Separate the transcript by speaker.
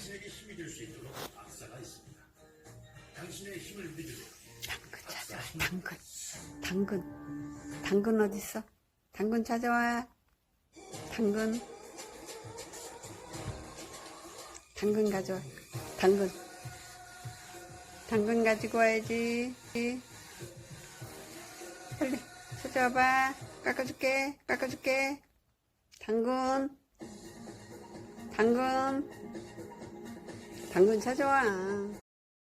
Speaker 1: 당신에게 힘이 될 수 있도록 박사가 있습니다. 당신의 힘을 믿으려.
Speaker 2: 당근 찾아와. 당근 어딨어? 당근 찾아와. 당근 가져와. 당근 가지고 와야지. 빨리 찾아와봐. 깎아줄게. 당근 찾아와.